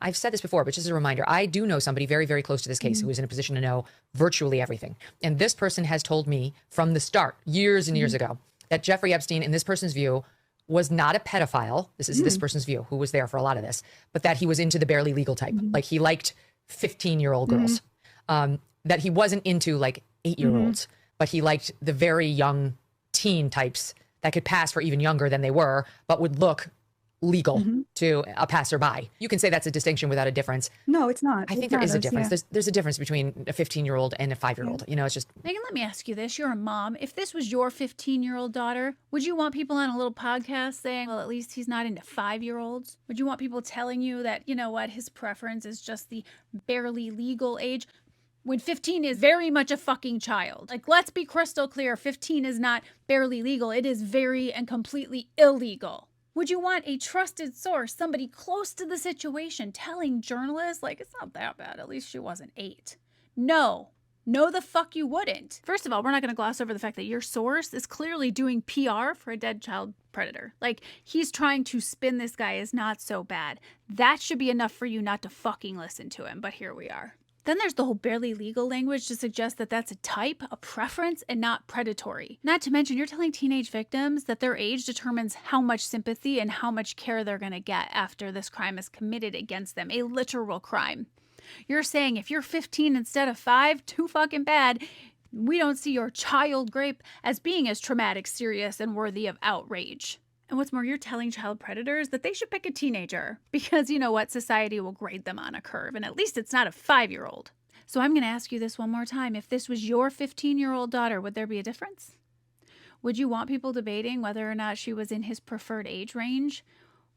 I've said this before, but just as a reminder, I do know somebody very, very close to this case who is in a position to know virtually everything. And this person has told me from the start, years and years ago, that Jeffrey Epstein, in this person's view, was not a pedophile. This is this person's view, who was there for a lot of this, but that he was into the barely legal type. Like he liked 15-year-old girls. That he wasn't into like 8-year-olds, but he liked the very young teen types that could pass for even younger than they were, but would look legal to a passerby. You can say that's a distinction without a difference. No, it's not. I think there is a difference. There's a difference between a 15-year-old and a 5-year-old. You know, it's just... Megyn, let me ask you this. You're a mom. If this was your 15-year-old daughter, would you want people on a little podcast saying, well, at least he's not into 5-year-olds? Would you want people telling you that, you know what, his preference is just the barely legal age? When 15 is very much a fucking child. Like, let's be crystal clear. 15 is not barely legal. It is very and completely illegal. Would you want a trusted source, somebody close to the situation, telling journalists, like, it's not that bad. At least she wasn't 8. No. No, the fuck you wouldn't. First of all, we're not going to gloss over the fact that your source is clearly doing PR for a dead child predator. Like, he's trying to spin this guy as not so bad. That should be enough for you not to fucking listen to him, but here we are. Then there's the whole barely legal language to suggest that that's a type, a preference, and not predatory. Not to mention, you're telling teenage victims that their age determines how much sympathy and how much care they're going to get after this crime is committed against them, a literal crime. You're saying if you're 15 instead of 5, too fucking bad. We don't see your child rape as being as traumatic, serious, and worthy of outrage. And what's more, you're telling child predators that they should pick a teenager because you know what? Society will grade them on a curve, and at least it's not a 5-year-old. So I'm going to ask you this one more time. If this was your 15-year-old daughter, would there be a difference? Would you want people debating whether or not she was in his preferred age range?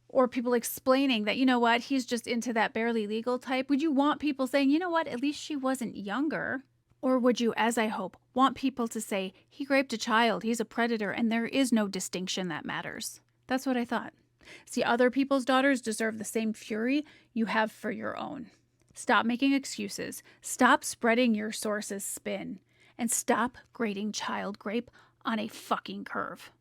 Or people explaining that, you know what, he's just into that barely legal type? Would you want people saying, you know what, at least she wasn't younger? Or would you, as I hope, want people to say, he raped a child, he's a predator, and there is no distinction that matters? That's what I thought. See, other people's daughters deserve the same fury you have for your own. Stop making excuses. Stop spreading your source's spin. And stop grading child rape on a fucking curve.